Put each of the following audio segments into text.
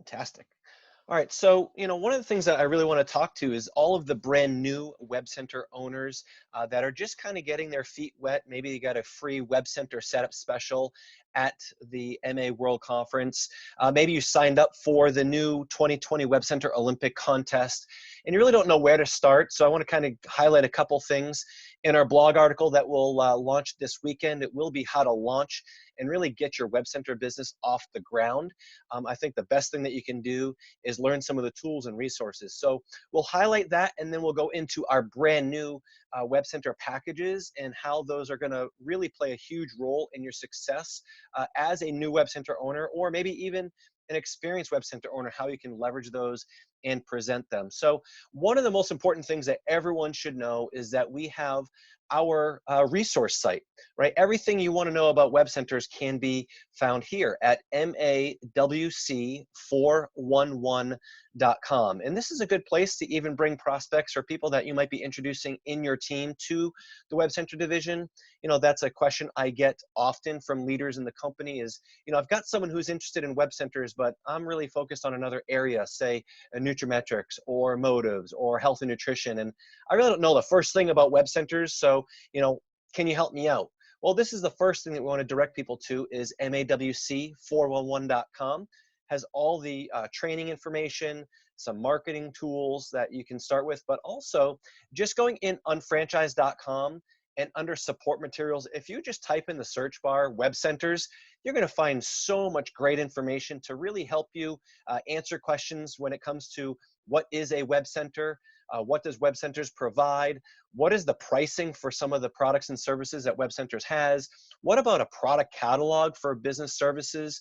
Fantastic. All right, so one of the things that I really want to talk to is all of the brand new Web Center owners that are just kind of getting their feet wet. Maybe you got a free Web Center setup special at the MA World Conference. Maybe you signed up for the new 2020 Web Center Olympic contest, and you really don't know where to start. So I want to kind of highlight a couple things in our blog article that will launch this weekend. It will be how to launch and really get your Web Center business off the ground. I think the best thing that you can do is learn some of the tools and resources. So we'll highlight that, and then we'll go into our brand new Web Center packages and how those are going to really play a huge role in your success as a new Web Center owner, or maybe even an experienced Web Center owner, how you can leverage those and present them. So one of the most important things that everyone should know is that we have our resource site, right? Everything you want to know about web centers can be found here at MAWC411.com. And this is a good place to even bring prospects or people that you might be introducing in your team to the Web Center division. That's a question I get often from leaders in the company is, I've got someone who's interested in web centers, but I'm really focused on another area, say nutrimetrics or motives or health and nutrition. And I really don't know the first thing about web centers. So, can you help me out? Well, this is the first thing that we want to direct people to is MAWC411.com. Has all the training information, some marketing tools that you can start with, but also just going in unfranchised.com and under support materials, if you just type in the search bar web centers, you're going to find so much great information to really help you answer questions when it comes to what is a web center, what does web centers provide, what is the pricing for some of the products and services that web centers has, what about a product catalog for business services.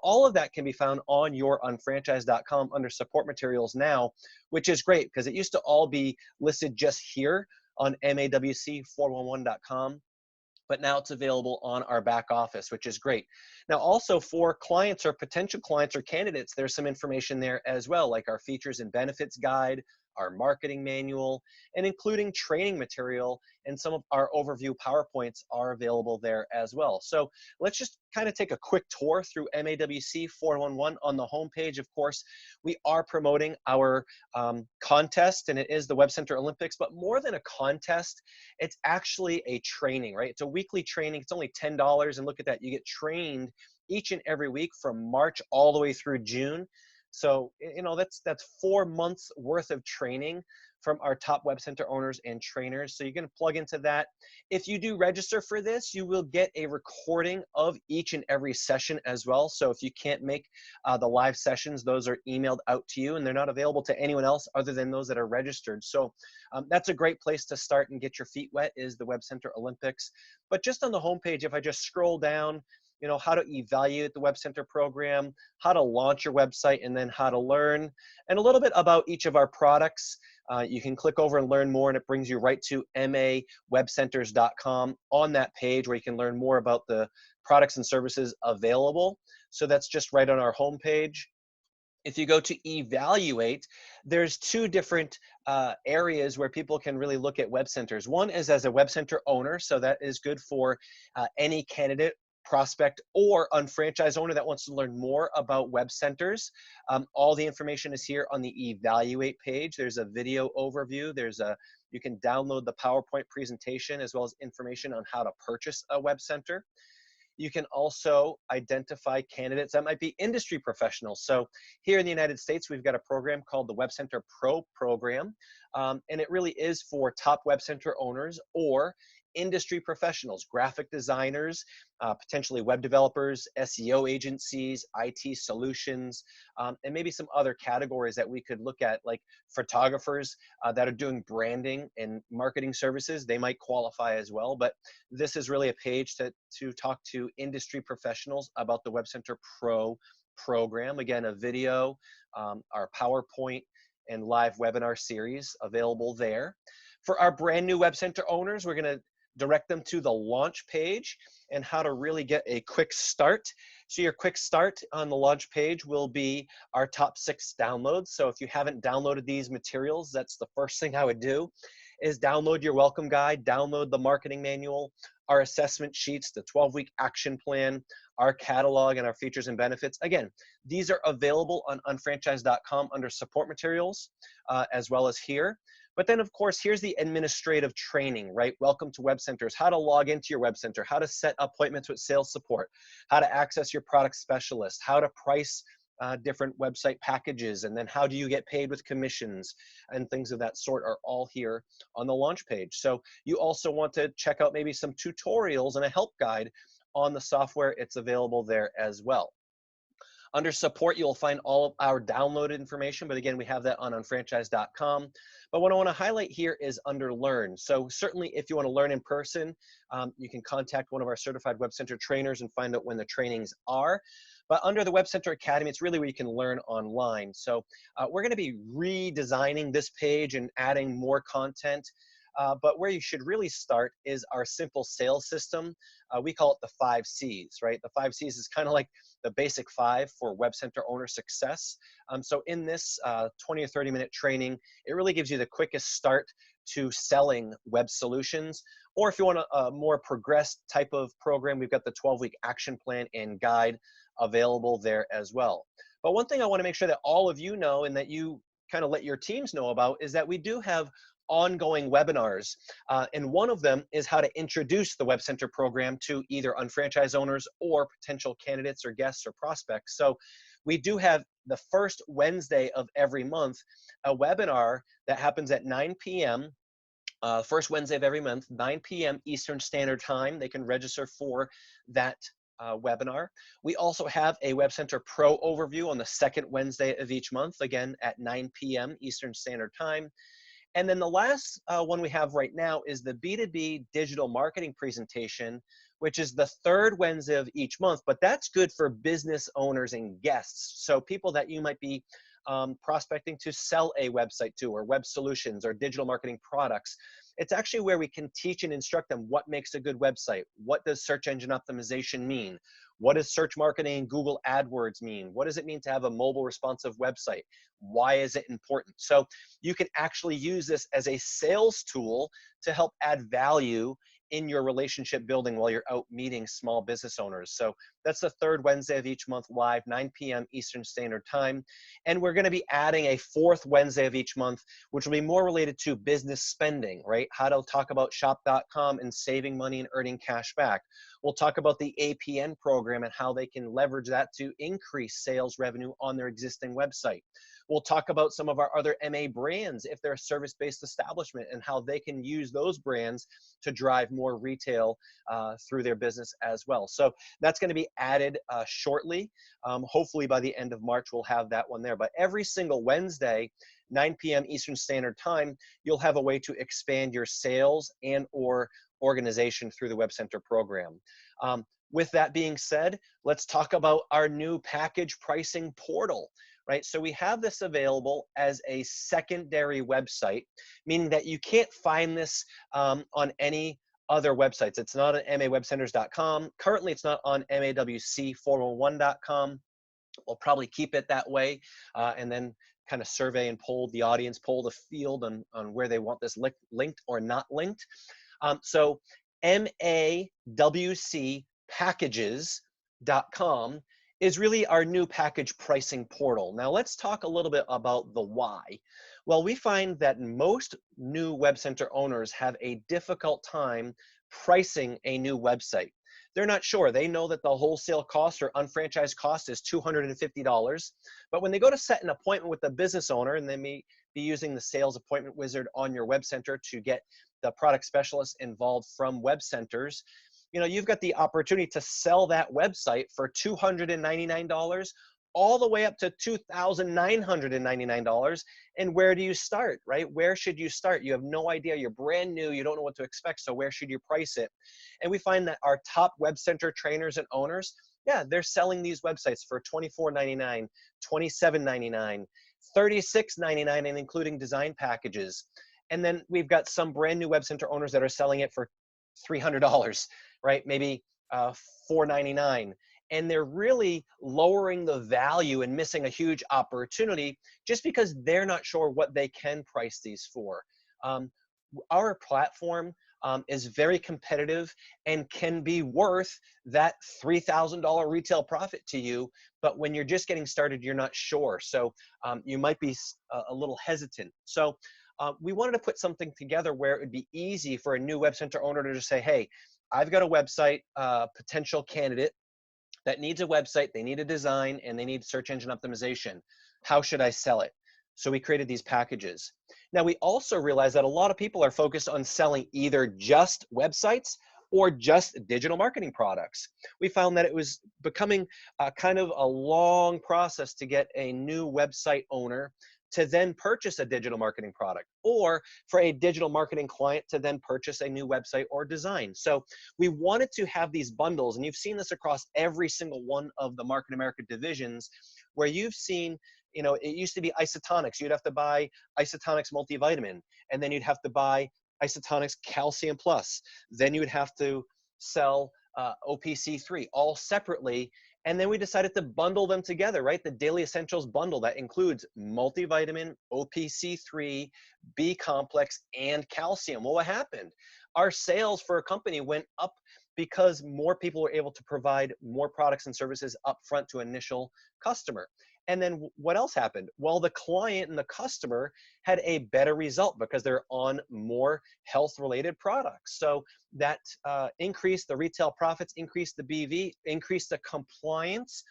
All of that can be found on your unfranchised.com under support materials now, which is great because it used to all be listed just here on MAWC411.com. But now it's available on our back office, which is great. Now, also for clients or potential clients or candidates, there's some information there as well, like our features and benefits guide, our marketing manual, and including training material, and some of our overview PowerPoints are available there as well. So let's just kind of take a quick tour through MAWC 411 on the homepage. Of course, we are promoting our contest, and it is the Web Center Olympics, but more than a contest, it's actually a training, right? It's a weekly training. It's only $10, and look at that. You get trained each and every week from March all the way through June. So, that's 4 months worth of training from our top Web Center owners and trainers. So you're going to plug into that. If you do register for this, you will get a recording of each and every session as well. So if you can't make the live sessions, those are emailed out to you, and they're not available to anyone else other than those that are registered. So that's a great place to start and get your feet wet is the Web Center Olympics. But just on the homepage, if I just scroll down, how to evaluate the Web Center program, how to launch your website, and then how to learn, and a little bit about each of our products. You can click over and learn more, and it brings you right to mawebcenters.com on that page where you can learn more about the products and services available. So that's just right on our homepage. If you go to evaluate, there's two different areas where people can really look at web centers. One is as a web center owner, so that is good for any candidate, prospect, or unfranchised owner that wants to learn more about web centers. All the information is here on the evaluate page. There's a video overview. You can download the PowerPoint presentation as well as information on how to purchase a web center. You can also identify candidates that might be industry professionals. So here in the United States, we've got a program called the Web Center Pro program, and it really is for top web center owners or industry professionals, graphic designers, potentially web developers, SEO agencies, IT solutions, and maybe some other categories that we could look at, like photographers that are doing branding and marketing services. They might qualify as well, but this is really a page to talk to industry professionals about the Web Center Pro program. Again, a video, our PowerPoint, and live webinar series available there. For our brand new Web Center owners, we're going to direct them to the launch page and how to really get a quick start. So your quick start on the launch page will be our top 6 downloads. So if you haven't downloaded these materials, that's the first thing I would do is download your welcome guide, download the marketing manual, our assessment sheets, the 12-week action plan, our catalog, and our features and benefits. Again, these are available on unfranchised.com under support materials, as well as here. But then, of course, here's the administrative training, right? Welcome to WebCenters, how to log into your WebCenter, how to set appointments with sales support, how to access your product specialist, how to price different website packages, and then how do you get paid with commissions and things of that sort are all here on the launch page. So you also want to check out maybe some tutorials and a help guide on the software. It's available there as well. Under support, you'll find all of our downloaded information, but again, we have that on unfranchised.com. But what I want to highlight here is under learn. So certainly if you want to learn in person, you can contact one of our certified Web Center trainers and find out when the trainings are. But under the Web Center Academy, it's really where you can learn online. So we're going to be redesigning this page and adding more content. But where you should really start is our simple sales system. We call it the 5 C's, right? The 5 C's is kind of like the basic 5 for Web Center owner success. So in this 20 or 30-minute training, it really gives you the quickest start to selling web solutions. Or if you want a more progressed type of program, we've got the 12-week action plan and guide available there as well. But one thing I want to make sure that all of you know and that you kind of let your teams know about is that we do have ongoing webinars, and one of them is how to introduce the Web Center program to either unfranchised owners or potential candidates or guests or prospects. So we do have the first Wednesday of every month a webinar that happens at 9 p.m. First Wednesday of every month, 9 p.m. Eastern Standard Time. They can register for that webinar. We also have a Web Center Pro overview on the second Wednesday of each month, again at 9 p.m. Eastern Standard Time. And then the last one we have right now is the B2B digital marketing presentation, which is the third Wednesday of each month, but that's good for business owners and guests. So people that you might be prospecting to sell a website to, or web solutions or digital marketing products. It's actually where we can teach and instruct them what makes a good website. What does search engine optimization mean? What does search marketing and Google AdWords mean? What does it mean to have a mobile responsive website? Why is it important? So you can actually use this as a sales tool to help add value in your relationship building while you're out meeting small business owners. So that's the third Wednesday of each month live, 9 p.m. Eastern Standard Time. And we're going to be adding a fourth Wednesday of each month, which will be more related to business spending, right? How to talk about shop.com and saving money and earning cash back. We'll talk about the APN program and how they can leverage that to increase sales revenue on their existing website. We'll talk about some of our other MA brands if they're a service-based establishment and how they can use those brands to drive more retail through their business as well. So that's going to be added shortly. Hopefully by the end of March, we'll have that one there. But every single Wednesday, 9 p.m. Eastern Standard Time, you'll have a way to expand your sales and or organization through the Web Center program. With that being said, let's talk about our new package pricing portal. Right, so we have this available as a secondary website, meaning that you can't find this on any other websites. It's not on mawebcenters.com. Currently, it's not on MAWC401.com. We'll probably keep it that way, and then kind of survey and poll the audience, poll the field on where they want this linked or not linked. So MAWCpackages.com is really our new package pricing portal. Now let's talk a little bit about the why. Well, we find that most new Web Center owners have a difficult time pricing a new website. They're not sure. They know that the wholesale cost or unfranchised cost is $250, but when they go to set an appointment with the business owner, and they may be using the sales appointment wizard on your Web Center to get the product specialists involved from Web Centers, you know, you've got the opportunity to sell that website for $299 all the way up to $2,999. And where do you start, right? Where should you start? You have no idea. You're brand new. You don't know what to expect. So where should you price it? And we find that our top Web Center trainers and owners, yeah, they're selling these websites for $24.99, $27.99, $36.99, and including design packages. And then we've got some brand new Web Center owners that are selling it for $300, right? Maybe $499. And they're really lowering the value and missing a huge opportunity just because they're not sure what they can price these for. Our platform is very competitive and can be worth that $3,000 retail profit to you. But when you're just getting started, you're not sure. So you might be a little hesitant. So we wanted to put something together where it would be easy for a new web center owner to just say, hey, I've got a website potential candidate that needs a website, they need a design, and they need search engine optimization. How should I sell it? So we created these packages. Now we also realized that a lot of people are focused on selling either just websites or just digital marketing products. We found that it was becoming kind of a long process to get a new website owner to then purchase a digital marketing product, or for a digital marketing client to then purchase a new website or design. So we wanted to have these bundles, and you've seen this across every single one of the Market America divisions, where you've seen, you know, it used to be isotonics. You'd have to buy isotonics multivitamin, and then you'd have to buy isotonics calcium plus. Then you would have to sell OPC3 all separately. And then we decided to bundle them together, right? The Daily Essentials bundle that includes multivitamin, OPC3, B complex, and calcium. Well, what happened? Our sales for a company went up because more people were able to provide more products and services up front to initial customer. And then what else happened? Well, the client and the customer had a better result because they're on more health-related products. So that increased the retail profits, increased the BV, increased the compliance,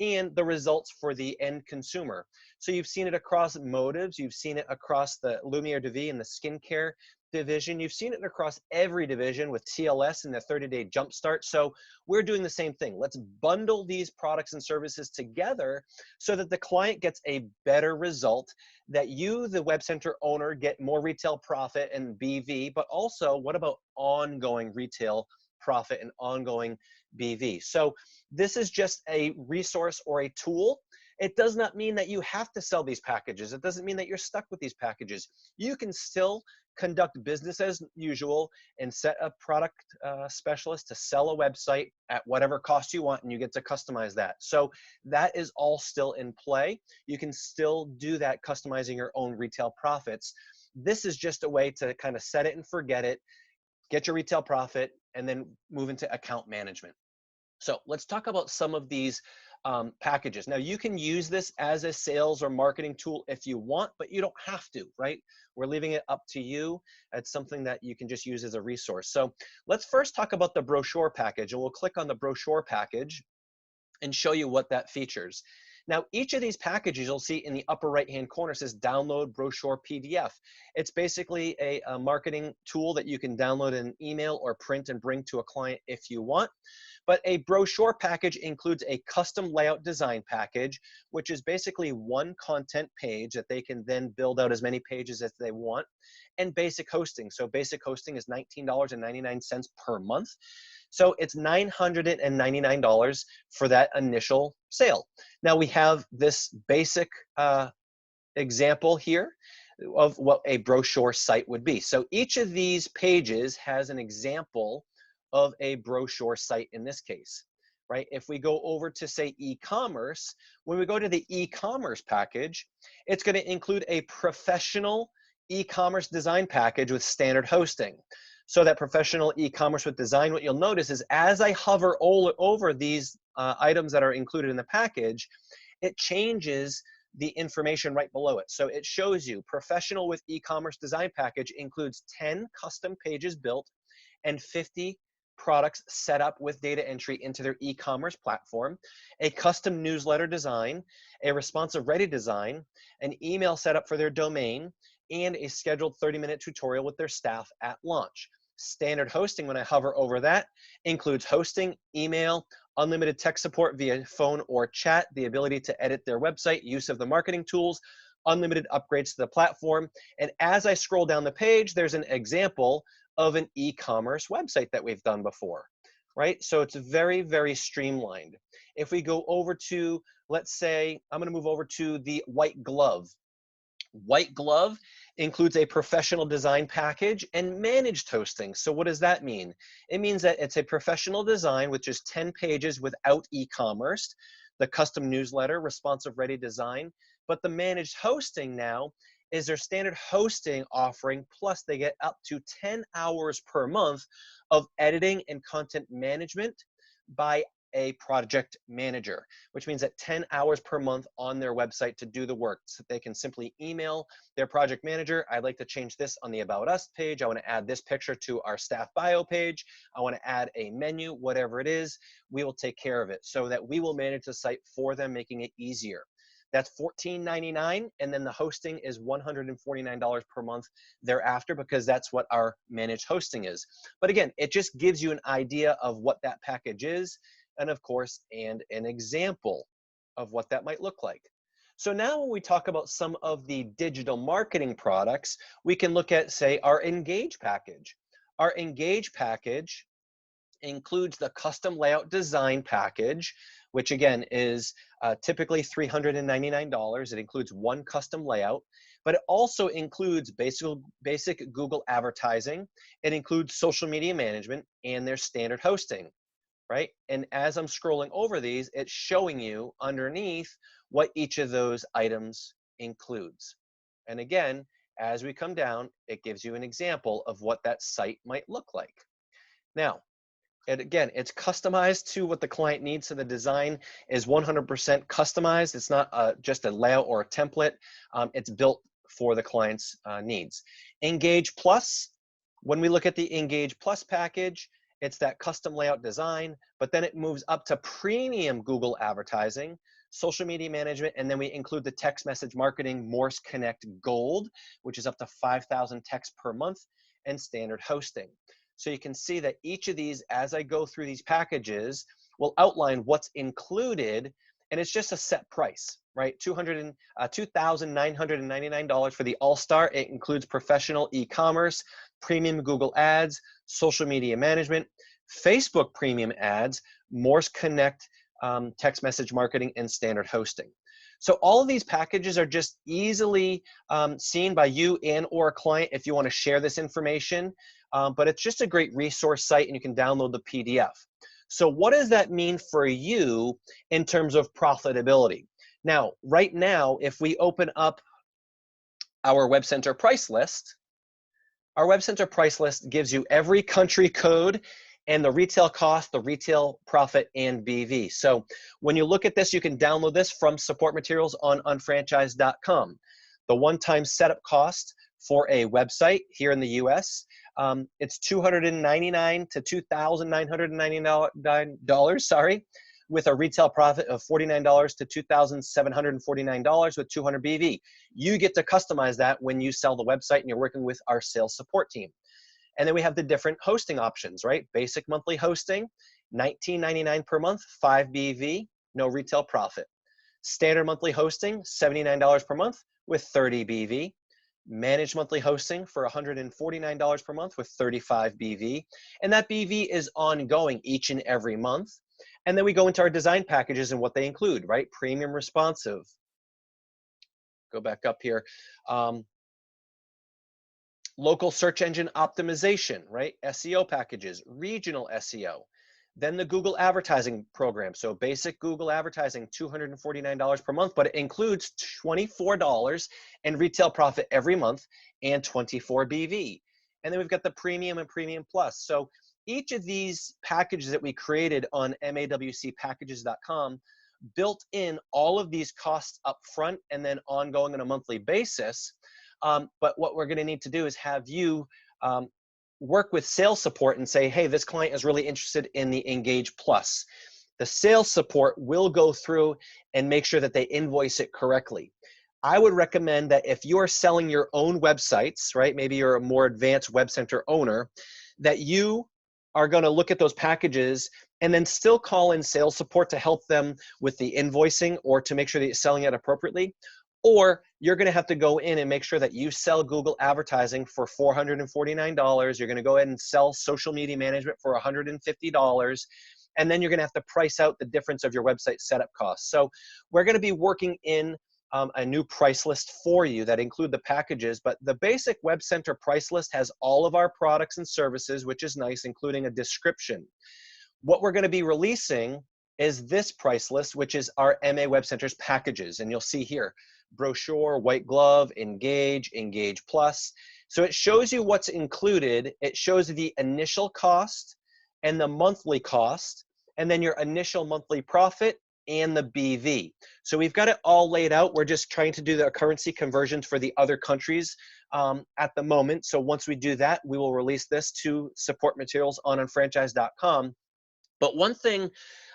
and the results for the end consumer. So you've seen it across Motives, you've seen it across the Lumiere de Vie and the skincare division, you've seen it across every division with TLS and the 30-day jumpstart. So we're doing the same thing. Let's bundle these products and services together so that the client gets a better result, that you, the web center owner, get more retail profit and BV, but also what about ongoing retail profit and ongoing BV? So this is just a resource or a tool. It does not mean that you have to sell these packages. It doesn't mean that you're stuck with these packages. You can still conduct business as usual and set a product specialist to sell a website at whatever cost you want, and you get to customize that. So that is all still in play. You can still do that, customizing your own retail profits. This is just a way to kind of set it and forget it, get your retail profit, and then move into account management. So let's talk about some of these packages. Now you can use this as a sales or marketing tool if you want, but you don't have to, right? We're leaving it up to you. It's something that you can just use as a resource. So let's first talk about the brochure package, and we'll click on the brochure package and show you what that features. Now, each of these packages you'll see in the upper right-hand corner says download brochure PDF. It's basically a marketing tool that you can download in email or print and bring to a client if you want. But a brochure package includes a custom layout design package, which is basically one content page that they can then build out as many pages as they want, and basic hosting. So basic hosting is $19.99 per month. So it's $999 for that initial sale. Now we have this basic example here of what a brochure site would be. So each of these pages has an example of a brochure site in this case, right? If we go over to say e-commerce, when we go to the e-commerce package, it's going to include a professional e-commerce design package with standard hosting. So that professional e-commerce with design, what you'll notice is as I hover over these items that are included in the package, it changes the information right below it. So it shows you professional with e-commerce design package includes 10 custom pages built and 50 products set up with data entry into their e-commerce platform, a custom newsletter design, a responsive ready design, an email setup for their domain, and a scheduled 30-minute tutorial with their staff at launch. Standard hosting, when I hover over that, includes hosting, email, unlimited tech support via phone or chat, the ability to edit their website, use of the marketing tools, unlimited upgrades to the platform. And as I scroll down the page, there's an example of an e-commerce website that we've done before, right? So it's very, very streamlined. If we go over to, let's say, I'm going to move over to the white glove. White glove includes a professional design package and managed hosting. So what does that mean? It means that it's a professional design, which is 10 pages without e-commerce, the custom newsletter, responsive ready design, but the managed hosting now is their standard hosting offering, plus they get up to 10 hours per month of editing and content management by a project manager, which means that 10 hours per month on their website to do the work. So they can simply email their project manager, I'd like to change this on the About Us page. I want to add this picture to our staff bio page. I want to add a menu, whatever it is. We will take care of it so that we will manage the site for them, making it easier. That's $14.99, and then the hosting is $149 per month thereafter, because that's what our managed hosting is. But again, it just gives you an idea of what that package is, and of course, and an example of what that might look like. So now when we talk about some of the digital marketing products, we can look at, say, our Engage package. Our Engage package includes the custom layout design package, which again is typically $399. It includes one custom layout, but it also includes basic Google advertising. It includes social media management and their standard hosting, right? And as I'm scrolling over these, it's showing you underneath what each of those items includes. And again, as we come down, it gives you an example of what that site might look like. Now, and again, it's customized to what the client needs, so the design is 100% customized. It's not just a layout or a template. It's built for the client's needs. Engage Plus, when we look at the Engage Plus package, it's that custom layout design, but then it moves up to premium Google advertising, social media management, and then we include the text message marketing MAWC Connect Gold, which is up to 5,000 texts per month, and standard hosting. So you can see that each of these, as I go through these packages, will outline what's included, and it's just a set price, right? $2,999 for the All-Star. It includes professional e-commerce, premium Google Ads, social media management, Facebook premium ads, MAWC Connect text message marketing, and standard hosting. So all of these packages are just easily seen by you and or a client if you want to share this information. But it's just a great resource site, and you can download the PDF. So what does that mean for you in terms of profitability? Now, right now, if we open up our WebCenter price list, our WebCenter price list gives you every country code and the retail cost, the retail profit, and BV. So when you look at this, you can download this from support materials on unfranchised.com. The one-time setup cost for a website here in the US, it's $299 to $2,999, sorry, with a retail profit of $49 to $2,749 with 200 BV. You get to customize that when you sell the website and you're working with our sales support team. And then we have the different hosting options, right? Basic monthly hosting, $19.99 per month, 5 BV, no retail profit. Standard monthly hosting, $79 per month with 30 BV. Managed monthly hosting for $149 per month with 35 BV. And that BV is ongoing each and every month. And then we go into our design packages and what they include, right? Premium responsive. Go back up here. Local search engine optimization, right? SEO packages, regional SEO. Then the Google advertising program. So basic Google advertising, $249 per month, but it includes $24 in retail profit every month and 24 BV. And then we've got the premium and premium plus. So each of these packages that we created on MAWCpackages.com built in all of these costs up front and then ongoing on a monthly basis. But what we're going to need to do is have you work with sales support and say, hey, this client is really interested in the Engage Plus. The sales support will go through and make sure that they invoice it correctly. I would recommend that if you are selling your own websites, right, maybe you're a more advanced WebCenter owner, that you are going to look at those packages and then still call in sales support to help them with the invoicing or to make sure that you're selling it appropriately. Or you're going to have to go in and make sure that you sell Google advertising for $449. You're going to go ahead and sell social media management for $150. And then you're going to have to price out the difference of your website setup costs. So we're going to be working in a new price list for you that include the packages. But the basic WebCenter price list has all of our products and services, which is nice, including a description. What we're going to be releasing is this price list, which is our MA Web Center's packages. And you'll see here, Brochure, White Glove, Engage, Engage Plus. So it shows you what's included. It shows the initial cost and the monthly cost, and then your initial monthly profit and the BV. So we've got it all laid out. We're just trying to do the currency conversions for the other countries at the moment. So once we do that, we will release this to support materials on unfranchise.com. But one thing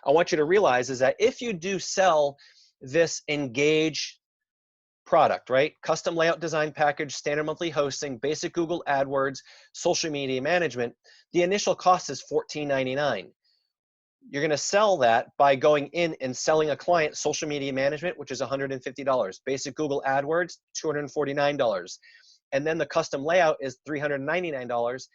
I want you to realize is that if you do sell this Engage product, right? Custom layout design package, standard monthly hosting, basic Google AdWords, social media management, the initial cost is $14.99. You're going to sell that by going in and selling a client social media management, which is $150. Basic Google AdWords, $249. And then the custom layout is $399.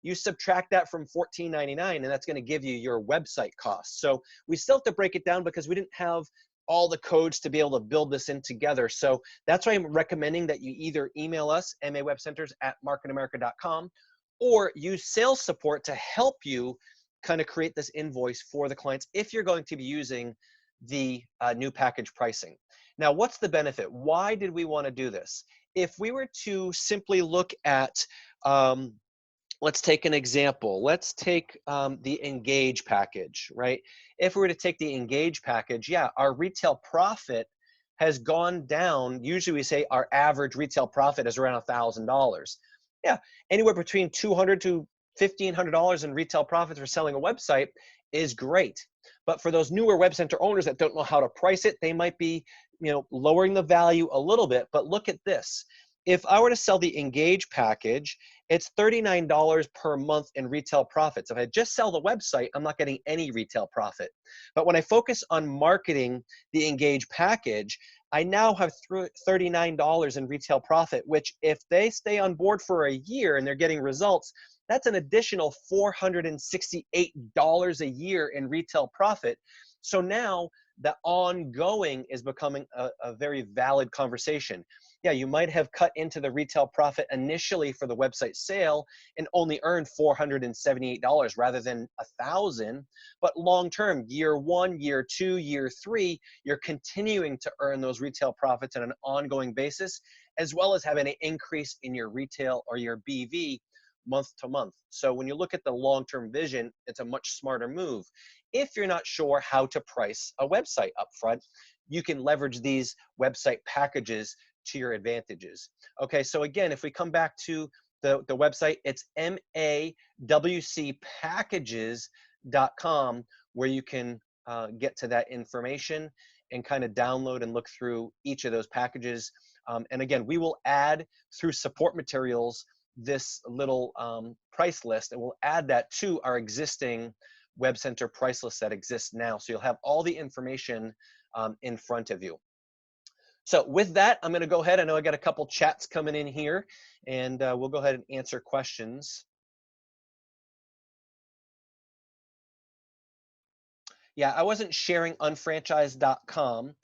You subtract that from $14.99, and that's going to give you your website cost. So we still have to break it down because we didn't have all the codes to be able to build this in together. So that's why I'm recommending that you either email us, mawebcenters@marketamerica.com, or use sales support to help you kind of create this invoice for the clients if you're going to be using the new package pricing. Now, what's the benefit? Why did we want to do this? If we were to simply look at, let's take an example. Let's take the Engage package, right? If we were to take the Engage package, yeah, our retail profit has gone down. Usually we say our average retail profit is around $1,000. Yeah, anywhere between $200 to $1,500 in retail profits for selling a website is great. But for those newer web center owners that don't know how to price it, they might be, lowering the value a little bit. But look at this. If I were to sell the Engage package, it's $39 per month in retail profits. If I just sell the website, I'm not getting any retail profit. But when I focus on marketing the Engage package, I now have $39 in retail profit, which if they stay on board for a year and they're getting results, that's an additional $468 a year in retail profit. So now the ongoing is becoming a very valid conversation. Yeah, you might have cut into the retail profit initially for the website sale and only earned $478 rather than $1,000. But long term, year 1, year 2, year 3, you're continuing to earn those retail profits on an ongoing basis, as well as having an increase in your retail or your BV month to month. So when you look at the long-term vision, it's a much smarter move. If you're not sure how to price a website up front, you can leverage these website packages to your advantages. Okay, so again, if we come back to the website, it's MAWCpackages.com, where you can get to that information and kind of download and look through each of those packages. And again, we will add through support materials this little price list, and we'll add that to our existing Web Center price list that exists now. So you'll have all the information in front of you. So with that, I'm going to go ahead. I know I got a couple chats coming in here, and we'll go ahead and answer questions. Yeah, I wasn't sharing unfranchise.com.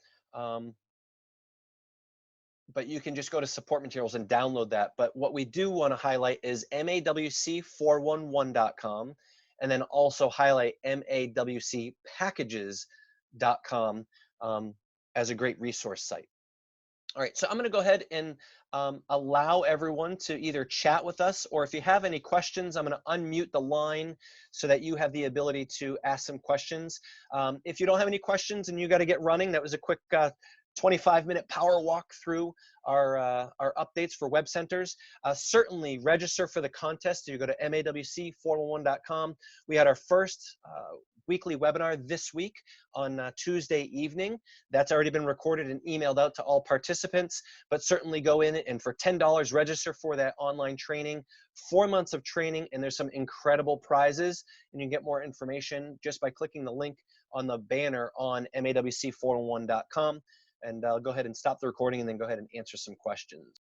But you can just go to support materials and download that. But what we do want to highlight is MAWC411.com, and then also highlight MAWCpackages.com as a great resource site. All right, so I'm going to go ahead and allow everyone to either chat with us, or if you have any questions, I'm going to unmute the line so that you have the ability to ask some questions. If you don't have any questions and you got to get running, that was a quick 25-minute power walk through our updates for web centers. Certainly register for the contest. You go to MAWC411.com. We had our first weekly webinar this week on Tuesday evening. That's already been recorded and emailed out to all participants, but certainly go in and for $10 register for that online training, 4 months of training, and there's some incredible prizes, and you can get more information just by clicking the link on the banner on MAWC411.com. And I'll go ahead and stop the recording and then go ahead and answer some questions.